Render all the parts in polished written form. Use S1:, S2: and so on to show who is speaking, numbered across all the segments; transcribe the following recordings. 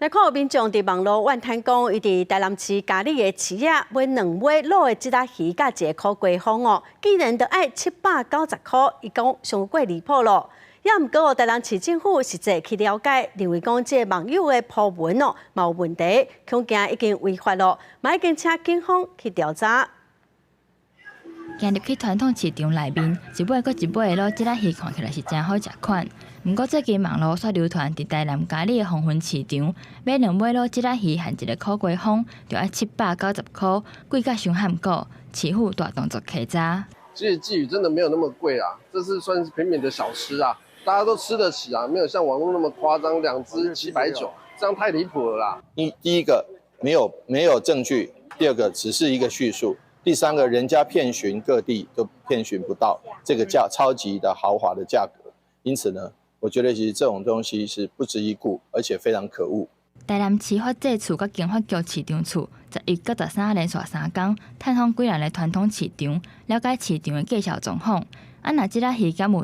S1: 来看有民众伫网络怨叹讲，伊伫台南市嘉里的市仔买2尾卤的即仔鱼，甲1个烤鸡方哦，竟然得爱790块，伊讲上过离谱咯。也毋过，台南市政府实际去了解，认为讲这网友的铺文哦，嘛有问题，恐惊已经违法咯，嘛已经请警方去调查。
S2: 行入去传统市场内面，一尾搁一尾的卤即仔鱼看起来是真好食款。毋过最近网络煞流传伫台南嘉里的黄昏市场，买2尾卤即仔鱼和1个烤鸡方，就要790块，贵甲伤罕过。市府大动作稽查。
S3: 其实鲫鱼真的没有那么贵啊，这是算是平民的小吃啊，大家都吃得起啊，没有像网络那么夸张，2只790，这样太离谱了啦。
S4: 第一个没有证据，第二个只是一个叙述。第三个，人家遍寻各地都遍寻不到这个超级的豪华的价格，因此呢，我觉得其实这种东西是不值一顾，而且非常可恶。
S2: 台南市法制处甲经发局市场处11月13连续3天探访几人的传统市场，了解市场的介绍状况。若即仔鱼减有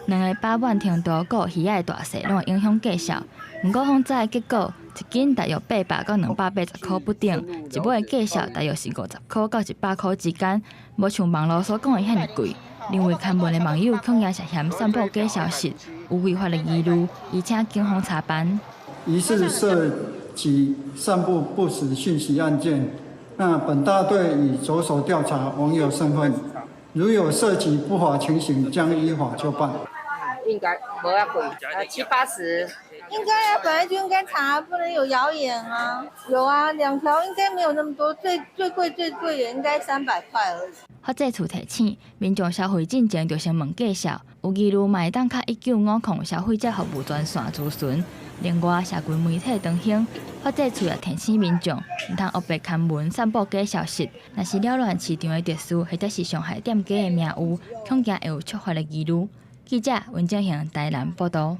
S2: 2个饱满程度，佮鱼仔的大小，拢会影响介绍。毋过访查的结果，一斤大约800到280块不等，一尾的介绍大约是50块到100块之间，无像网络所讲的遐尼贵。认为刊文的网友恐惊涉嫌散布假消息，有违法的疑虑，已请警方查办。
S5: 疑似涉及散布不实讯息案件，那本大队已着手调查网友身份，如有涉及不法情形，将依法就办。
S6: 应该不要贵，780。
S7: 应该啊，本来就应该查，不能有谣言啊。有啊，2条应该没有那么多，最贵也应该300块而已。
S2: 法制处提醒，民众消费进前就先问介绍，有疑虑嘛会当卡1950消费者服务专线咨询。另外，社群媒体当兴，法制处也提醒民众，唔通黑白刊文散布假消息，若是扰乱市场的特殊，或者是伤害店家的名誉，恐惊会有触法的疑虑。记者文正祥台南报道。